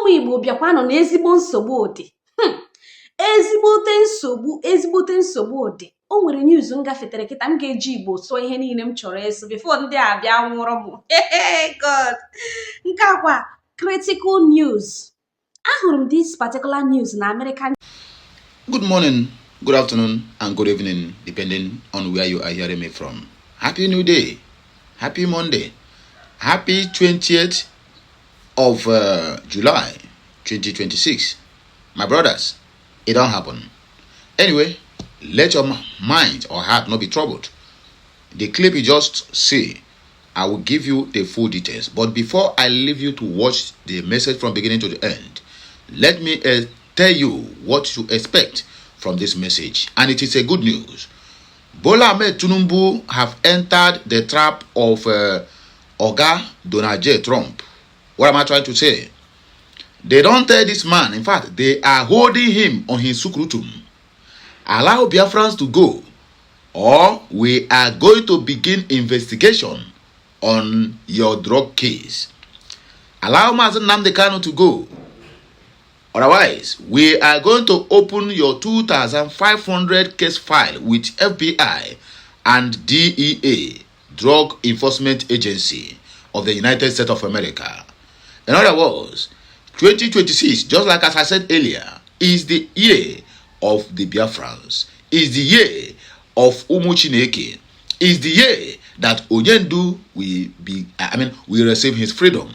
ụmụ Igbo bịakwanụ na ezigbo nsogbu dị. ezigbote nsogbu dị. O nwere news m gafetere kịta m ga-eji Igbo sụọ ihe niile m chọrọ ịsụ before ndị a bịa nwụrụ m. God, nke akwa critical news. Ahụrụ m this particular news na American. Good morning, good afternoon, and good evening, depending on where you are hearing me from. Happy New Day, happy Monday, happy 20th of July 2026. My brothers, it don't happen. Anyway, let your mind or heart not be troubled. The clip you just see, I will give you the full details. But before I leave you to watch the message from beginning to the end, let me tell you what to expect from this message. And it is a good news. Bola Tinubu have entered the trap of Oga Donald J. Trump. What am I trying to say? They don't tell this man. In fact, they are holding him on his sukrutum. Allow Biafrans to go, or we are going to begin investigation on your drug case. Allow Mazi Nnamdi Kanu to go. Otherwise, we are going to open your 2,500 case file with FBI and DEA, Drug Enforcement Agency of the United States of America. In other words, 2026, just like as I said earlier, is the year of the Biafrans, is the year of Chineke, is the year that Onyendu will receive his freedom.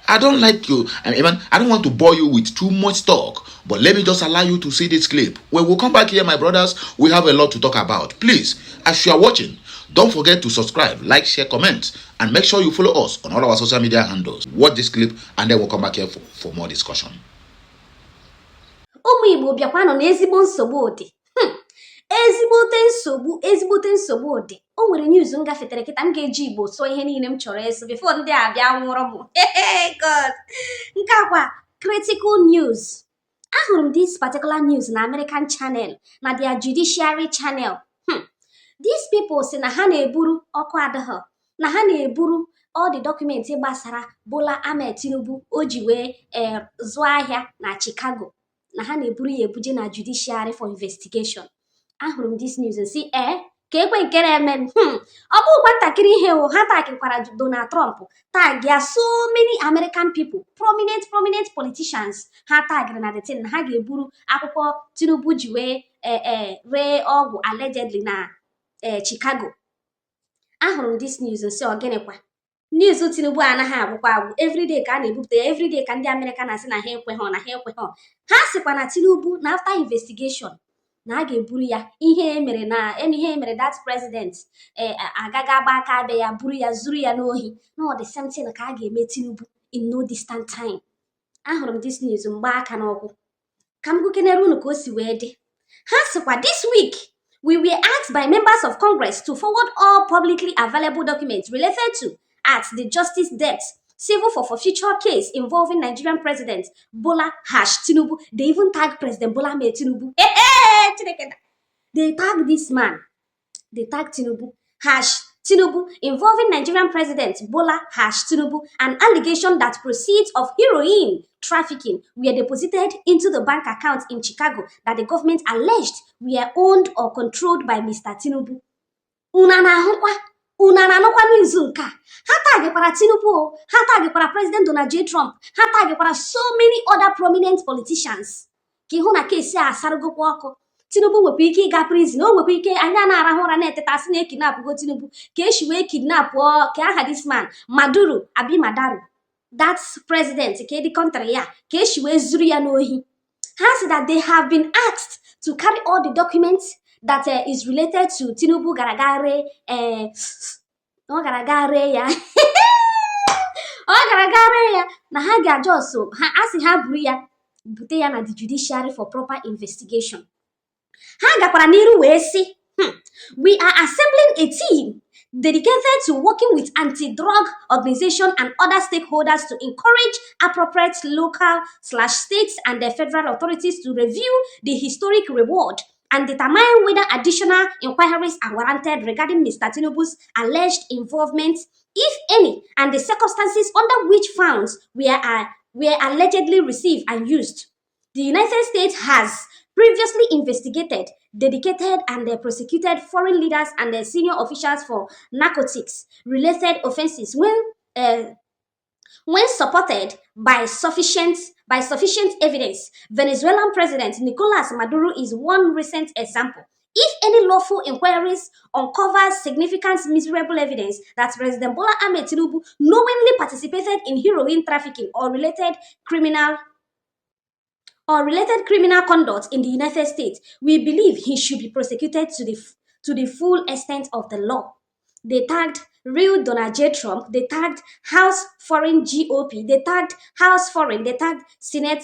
I don't like you. I don't want to bore you with too much talk, but let me just allow you to see this clip. When we come back here, my brothers, we have a lot to talk about. Please, as you are watching, don't forget to subscribe, like, share, comment, and make sure you follow us on all our social media handles. Watch this clip, and then we'll come back here for more discussion. Ụmụ Igbo bịakwanụ na ezigbo nsogbu dị. ezigbote nsogbu dị. O nwere news m gafetere kịta m ga-eji Igbo sụọ ihe niile m chọrọ ịsụ before ndị a bịa nwụrụ m. God, nke akwa critical news. Ahụrụ m this particular news na American channel, na their judiciary channel. These people say na ha na-eburu ọkụ adịghị, na ha na-eburu all the documents gbasara Bola Tinubu o ji wee zụọ ahịa na Chicago, na ha na-eburu ya ebuje na judiciary for investigation. Ahụrụ m this news and see ka ekwe nke na-eme ọ bụkwa ntakịrị ihe ha tagikwara Donald Trump, tag ya so many American people, prominent politicians. Ha tagiri na the thing na ha ga-eburu akwụkwọ Tinubu ji wee ree ọgwụ allegedly na Chicago. Ahụrụ m this news and see ọgịnịkwa news Tinubu anaghị agwụkwa agwụ. Everyday ka a na-ebupụta ya, everyday ka ndị America na-asị na ha ekweghị. Ha sịkwa na Tinubu na after investigation na a ga-eburu ya ihe mere that president agaga agba aka abịa ya buru ya zuru ya n'ohi, no the same thing ka a ga-eme Tinubu in no distant time. Ahụrụ m this news mgba aka n'ọgwụ ka m gụkenere unu ka o si wee dị. Ha sịkwa this week we were asked by members of Congress to forward all publicly available documents related to at the Justice Depth Civil for forfeiture case involving Nigerian President Bola Tinubu. They even tagged President Bola Tinubu. They tagged this man. They tagged Tinubu. Tinubu involving Nigerian President Bola Tinubu. An allegation that proceeds of heroin trafficking were deposited into the bank accounts in Chicago that the government alleged were owned or controlled by Mr. Tinubu. Una na-anọkwa n'izu nke a. Ha tagikwara Tinubu, ha tagikwara President Donald J. Trump, ha tagikwara so many other prominent politicians. Ka ịhụ na kesi a asarugokwa ọkụ. Tinubu nwekwa ike ịga prison, o nwekwa ike anya na-arahụ ụra na-eteta asị na ekidnapụgo Tinubu, ka eshi wee kidnap ka aha this man Madaru. That's president ka the country ya, ka eshi wee zuru ya n'ohi. Ha said that they have been asked to carry all the documents that is related to Tinubu garagare ya na ha ga-ajọsụ ha asị ha buru ya bute ya na the judiciary for proper investigation. Ha gakwara n'iru wee sị we are assembling a team dedicated to working with anti-drug organization and other stakeholders to encourage appropriate local/states and the federal authorities to review the historic reward and determine whether additional inquiries are warranted regarding Mr. Tinubu's alleged involvement, if any, and the circumstances under which funds were were allegedly received and used. The United States has previously investigated, dedicated, and prosecuted foreign leaders and their senior officials for narcotics-related offenses when supported by sufficient evidence. Venezuelan President Nicolas Maduro is one recent example. If any lawful inquiries uncovers significant miserable evidence that President Bola Tinubu knowingly participated in heroin trafficking or related criminal conduct in the United States, we believe he should be prosecuted to the full extent of the law. They tagged real Donald J. Trump. They tagged House Foreign GOP. They tagged House Foreign. They tagged Senate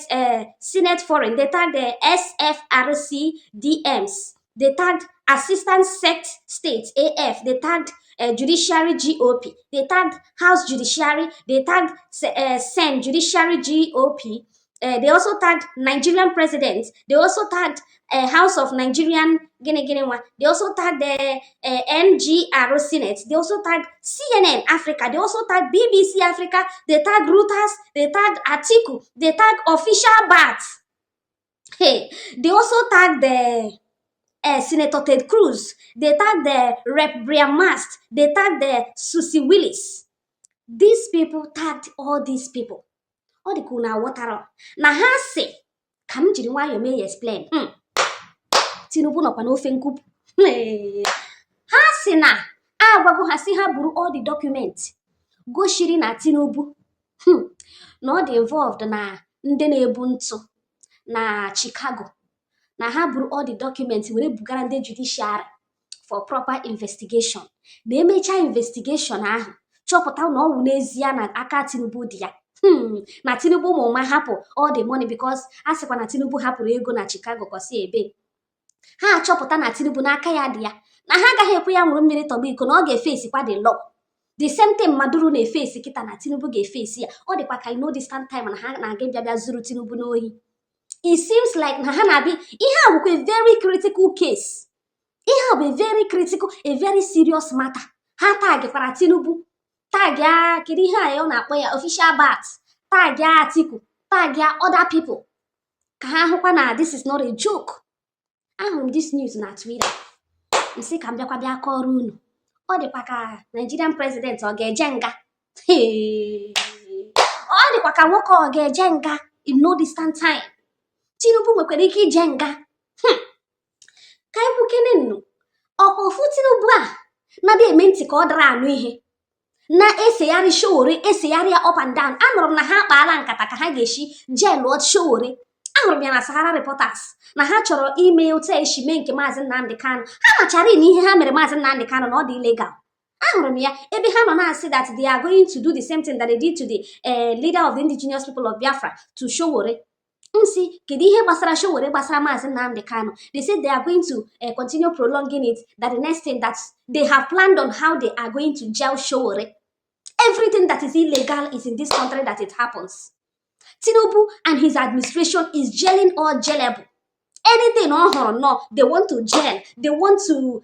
Foreign. They tagged the SFRC DMs. They tagged Assistant Sect States AF. They tagged Judiciary GOP. They tagged House Judiciary. They tagged Sen Judiciary GOP. They also tagged Nigerian president. They also tagged House of Nigerian one. They also tagged the NGRO Senate. They also tagged CNN Africa. They also tagged BBC Africa. They tagged Reuters. They tagged Atiku. They tagged Official Bat. Hey, they also tagged the Senator Ted Cruz. They tagged the Rep. Brian Mast. They tagged the Susie Willis. These people tagged all these people. Ọ dị ka unu aghọtara na ha si ka m jiri nwayọọ mee ya explain. Tinubu nọkwa n'ofe nkupu. Ha si na agwago ha si ha buru all the document goshiri na Tinubu na ọ dị involved na ndị na-ebu ntụ na Chicago, na ha buru all the document were bugara ndị judiciary for proper investigation. Na emecha investigation ahụ chọpụta na ọ wụ n'ezie na aka Tinubu dị ya. Na Tinubu ma hapụ all the money because a sịkwa na Tinubu hapụrụ ego na Chicago kwasị ebe. Ha achọpụta na Tinubu n'aka ya dị ya, na ha agaghị ekwe ya nwụrụ mmiri tọgbọ iko, na ọ ga-efesi kwa the law. The same thing Maduro na-efesi kịta na Tinubu ga-efesi ya. Ọ dịkwa ka distant time na ha na-aga bịa zuru Tinubu n'ohi. It seems like na ha na-abịa ihe a bụkwa a very critical case. Ihe a bụ a very critical, a very serious matter. Ha tagikwara Tinubu, tagia kedu ihe a ọ na-akpọ ya official bat, tagia Atiku, tagia other people ka ha hụkwa na this is not a joke. Ahụrụ m this news na Twitter. Nsị ka m bịa kọrọ unu. Ọ dịkwa ka Nigerian president ọ ga-eje nga. Ọ dịkwa ka nwoke ọ ga-eje nga in no distant time. Tinubu nwekwara ike ije nga. Ka anyị kwukene nnu ọkwa ofu Tinubu a na-abịa eme ntị ka ọ dara anụ ihe, na-esegharị Showore, esegharị ya up and down. Anụrụ m na ha kpaala nkata ka ha ga-eshi jelụọ Showore. Ahụrụ m ya na Sahara Reporters na ha chọrọ ime otu esi mee nke Mazi Nnamdi Kanu. Ha machara na ihe ha mere Mazi Nnamdi Kanu na ọ dị illegal. Ahụrụ m ya ebe ha nọ na-asị that they are going to do the same thing that they did to the leader of the indigenous people of Biafra, to Showore. Nsi kedu ihe gbasara Showore gbasara Mazi Nnamdi Kanu? They said they are going to continue prolonging it, that the next thing that they have planned on how they are going to jail Showore. Everything that is illegal is in this country that it happens. Tinubu and his administration is jailing all jailable. Anything or no, they want to jail. They want to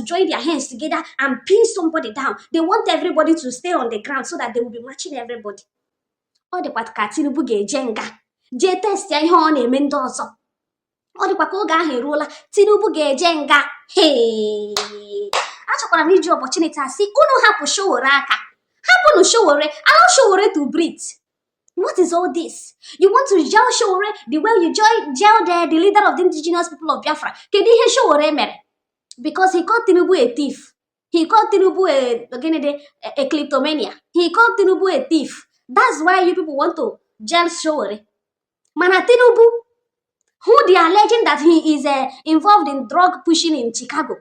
join their hands together and pin somebody down. They want everybody to stay on the ground so that they will be matching everybody. All the part ka Tinubu ga-eje nga, jee test ya ihe ọ na-eme ndị ọzọ. Ọ dịkwa ka oge ahụ eruola Tinubu ga-eje nga. Achọkwara m iji opportunity asị unu hapụ Showore aka. Hapụnụ Showore, allow Showore to breathe. What is all this? You want to jail Showore the way you jail the leader of the indigenous people of Biafra. Kedu ihe Showore mere? Because he called Tinubu a thief. He called Tinubu a kleptomania. He called Tinubu a thief. That's why you people want to jail Showore. Mana Tinubu, who they are alleging that he is involved in drug pushing in Chicago,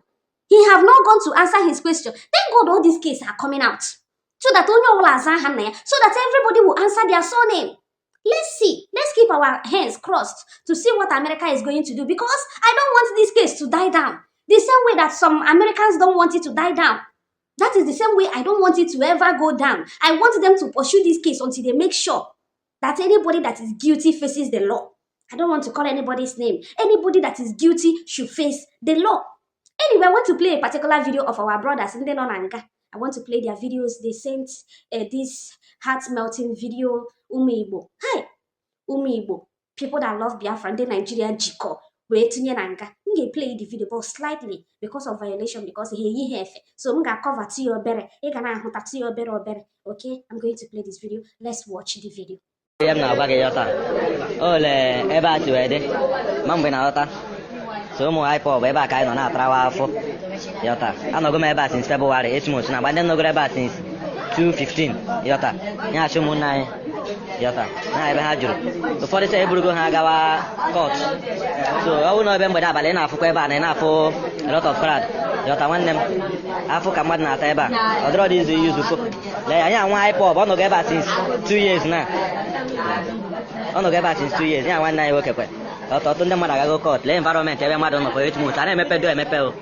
he have not gone to answer his question. Thank God all these cases are coming out. So that everybody will answer their surname. Let's see. Let's keep our hands crossed to see what America is going to do, because I don't want this case to die down. The same way that some Americans don't want it to die down. That is the same way I don't want it to ever go down. I want them to pursue this case until they make sure that anybody that is guilty faces the law. I don't want to call anybody's name. Anybody that is guilty should face the law. Anyway, I want to play a particular video of our brothers in the Nonanga. I want to play their videos. They sent this heart-melting video, Igbo. Hi, Igbo. People that love Biafra, the Nigeria Jiko. Wait, Nanga. I'm play the video, but slightly because of violation, because he have. So I'm gonna cover to your better. Okay, I'm going to play this video. Let's watch the video. Em nào ba cái yota. Ole eba tu ede. Mam bena yota. So mo iPod eba kai no na trawa afo. Yota. Ano go eba since February 8 months na, but then no go eba since 2015. Yota. Nya show na yota. Na ebe ha juru. Before they say eburu go ha gawa court. So awu no ebe mgbada abale na afo ko eba na afo a lot of crowd. Yota nwanne m. Afo ka mmadụ na-ata ebe a. Ọ dịrọ dị izu use ko. Le anya nwa iPod ọ no go eba since 2 years na. On the back since 2 years. Yeah, one night work. I thought on the Madago court, the environment, every madam for 8 months. I never do a mepel.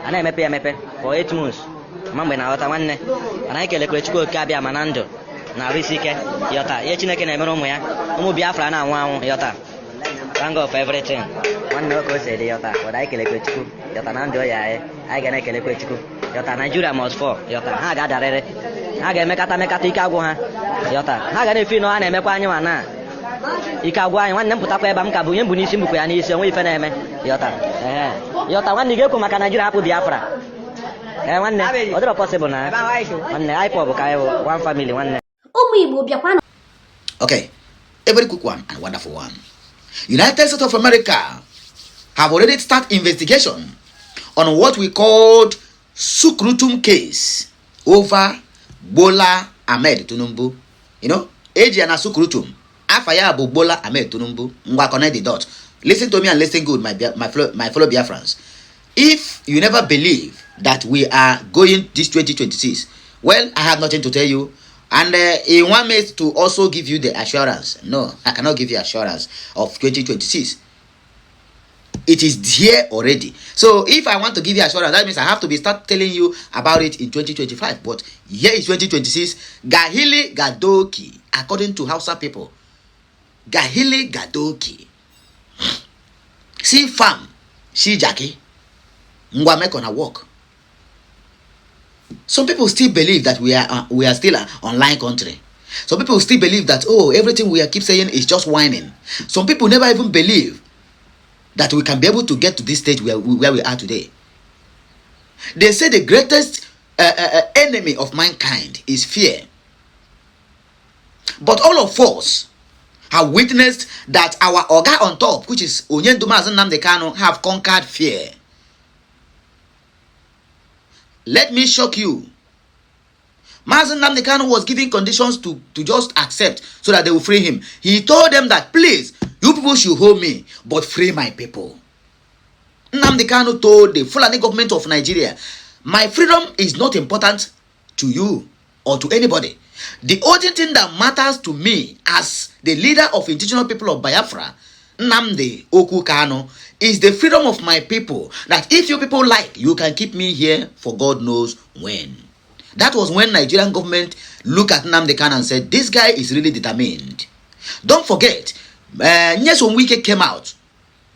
I never pay a mepel for 8 months. Mamma now, one and I can let you go cabia manando. Now, Risike, Yota, Yachinaka and Emeromoya, Biafra now, one Yota. Thank God for everything. One no go say the Yota, what I can let you. Yotanando, I can let you. Yota, Nigeria must fall. Yota, I got that. I can make a Mekatika go. Yota, I got a fino and a mequana. Ikagwa nwanne mpụta kwa ebe m ka bụ onye mbụ n'isi mbukwa ya n'isi onwe ife na-eme yọta yọta nwanne ga-ekwu maka Nigeria hapụ Biafra nwanne ọ dịrọ possible na nwanne iPod bụ ka one family nwanne Igbo bịakwa. Okay, a very quick one and wonderful one. United States of America have already started investigation on what we called Sukrutum case over Bola Tinubu. You know, Ejiana Sukrutum. Afaya Abu Gbola Tunubu. Ngwa connect the dot. Listen to me and listen good, my fellow Biafrans. If you never believe that we are going this 2026, well, I have nothing to tell you. And he want me to also give you the assurance. No, I cannot give you assurance of 2026. It is here already. So if I want to give you assurance, that means I have to start telling you about it in 2025. But here is 2026. Gahili Gadoki, according to Hausa people. Gahili Gadoki. See farm, see Jackie. Ngwa make on a walk. Some people still believe that we are still an online country. Some people still believe that everything we keep saying is just whining. Some people never even believe that we can be able to get to this stage where we are today. They say the greatest enemy of mankind is fear. But all of us have witnessed that our Oga on top, which is Mazi Nnamdi Kanu, have conquered fear. Let me shock you. Mazi Nnamdi Kanu was giving conditions to just accept so that they will free him. He told them that, please, you people should hold me, but free my people. Nnamdi Kanu told the Fulani government of Nigeria, my freedom is not important to you or to anybody. The only thing that matters to me as the leader of indigenous people of Biafra, Nnamdi Kanu, is the freedom of my people. That if you people like, you can keep me here for God knows when. That was when Nigerian government looked at Nnamdi Kanu and said, this guy is really determined. Don't forget, Nyesom Wike came out.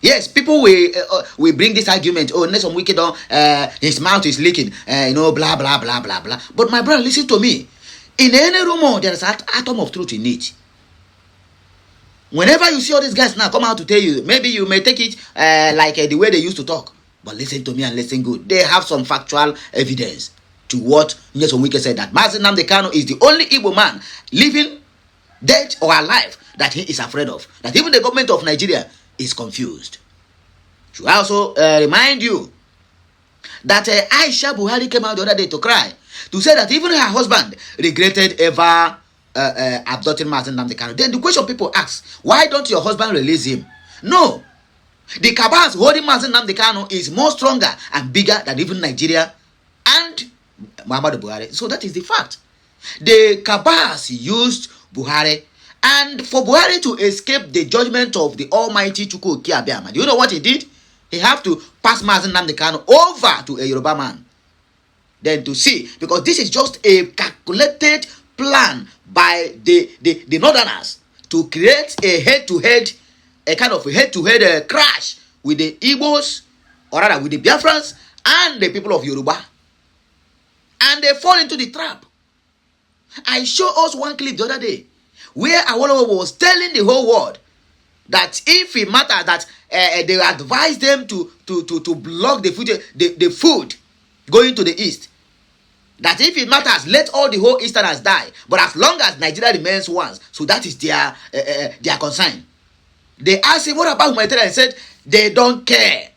Yes, people will bring this argument. Nyesom Wike his mouth is leaking. Blah, blah, blah, blah, blah. But my brother, listen to me. In any rumor, there is an atom of truth in it. Whenever you see all these guys now come out to tell you, maybe you may take it like the way they used to talk. But listen to me and listen good. They have some factual evidence to what Nyesom Wike said, that Mazi Nnamdi Kanu is the only Igbo man living, dead or alive, that he is afraid of. That even the government of Nigeria is confused. Should I also remind you that Aisha Buhari came out the other day to cry, to say that even her husband regretted ever abducting Mazi Nnamdi Kanu. Then the question people ask, why don't your husband release him? No. The cabals holding Mazi Nnamdi Kanu is more stronger and bigger than even Nigeria and Muhammadu Buhari. So that is the fact. The cabals used Buhari, and for Buhari to escape the judgment of the almighty Chukwu Okiabiama, do you know what he did? He have to pass Mazi Nnamdi Kanu over to a Yoruba man. Then to see, because this is just a calculated plan by the northerners to create a head-to-head, a kind of a head-to-head crash with the Igbos, or rather with the Biafrans and the people of Yoruba. And they fall into the trap. I showed us one clip the other day where Awolowo was telling the whole world that if it matters that they advise them to block the food going to the east, that if it matters, let all the whole Easterners die. But as long as Nigeria remains one, so that is their concern. They asked him, what about humanitarian? He said, they don't care.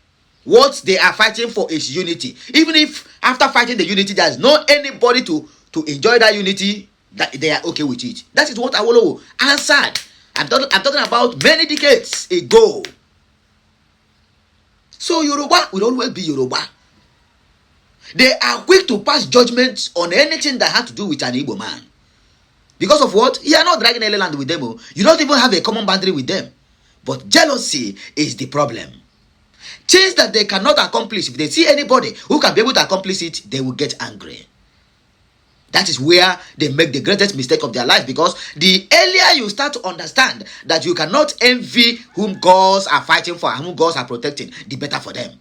What they are fighting for is unity. Even if after fighting the unity, there's no anybody to enjoy that unity, that they are okay with it. That is what Awolowo answered. I'm talking about many decades ago. So Yoruba will always be Yoruba. They are quick to pass judgments on anything that has to do with an Igbo man. Because of what? You are not dragging any land with them. You don't even have a common boundary with them. But jealousy is the problem. Things that they cannot accomplish, if they see anybody who can be able to accomplish it, they will get angry. That is where they make the greatest mistake of their life, because the earlier you start to understand that you cannot envy whom gods are fighting for and whom gods are protecting, the better for them.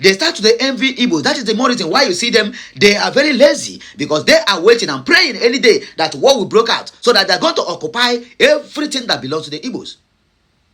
They start to envy Igbo. That is the more reason why you see them, they are very lazy, because they are waiting and praying any day that war will break out, so that they're going to occupy everything that belongs to the Igbos.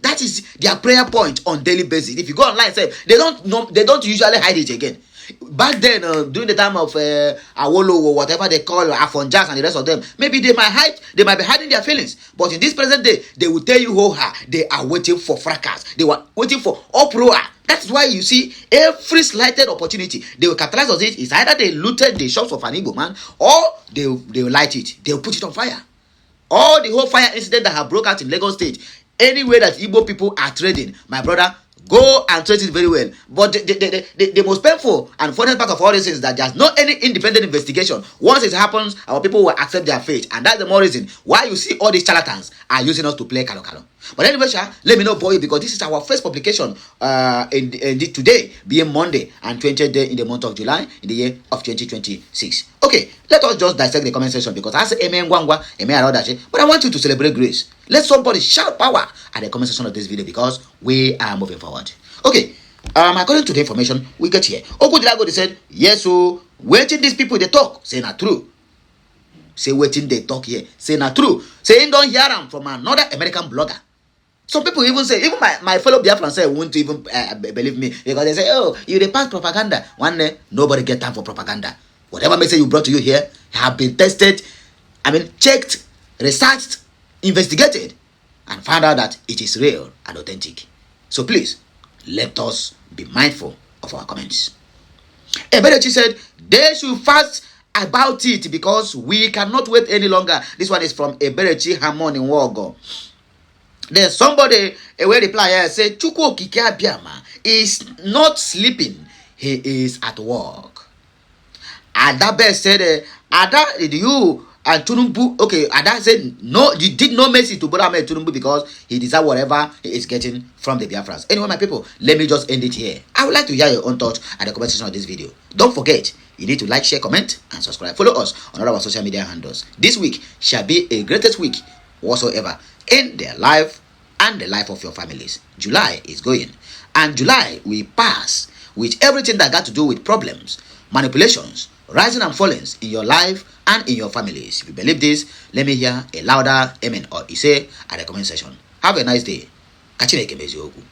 That is their prayer point on daily basis. If you go online, say they don't usually hide it again. Back then, during the time of Awolowo or whatever they call Afonjas and the rest of them, maybe they might be hiding their feelings. But in this present day, they will tell you, they are waiting for fracas. They were waiting for uproar. That's why you see every slighted opportunity, they will capitalize on it. It's either they looted the shops of an Igbo man, or they will light it. They will put it on fire. All the whole fire incident that have broke out in Lagos State, anywhere that Igbo people are trading, my brother, go and trade it very well. But the most painful and funniest part of all this is that there's not any independent investigation. Once it happens, our people will accept their fate. And that's the more reason why you see all these charlatans are using us to play kalo. But anyway, let me know, boy, because this is our first publication today, being Monday and 20th day in the month of July in the year of 2026. Okay, let us just dissect the comment section, because I say amen, gwangwa, amen, and all that shit. But I want you to celebrate grace. Let somebody shout power at the comment section of this video, because we are moving forward. Okay, according to the information we get here, Okudilago, they said, yes, so waiting these people they talk, say not true. Say waiting they talk here, say not true. Say don't hear them from another American blogger. Some people even say, even my fellow Biafran say won't even believe me, because they say, oh, you dey pass propaganda. One day, nobody get time for propaganda. Whatever message you brought to you here have been tested, checked, researched, investigated, and found out that it is real and authentic. So please, let us be mindful of our comments. Eberechi said, they should fast about it, because we cannot wait any longer. This one is from Eberechi Hamon in Wogo. Then somebody will reply here, say, Chukwu Okike Abiama is not sleeping, he is at work. Adabe said, Ada, did you and Tunubu? Okay, Ada said, no, you did no mercy to Bola Tinubu, because he deserves whatever he is getting from the Biafrans. Anyway, my people, let me just end it here. I would like to hear your own thoughts at the comment section of this video. Don't forget, you need to like, share, comment, and subscribe. Follow us on all our social media handles. This week shall be a greatest week whatsoever in their life and the life of your families. July is going, and July will pass with everything that got to do with problems, manipulations, rising and fallings in your life and in your families. If you believe this, let me hear a louder amen or ise at the comment section. Have a nice day. Kachineke mezi okwu.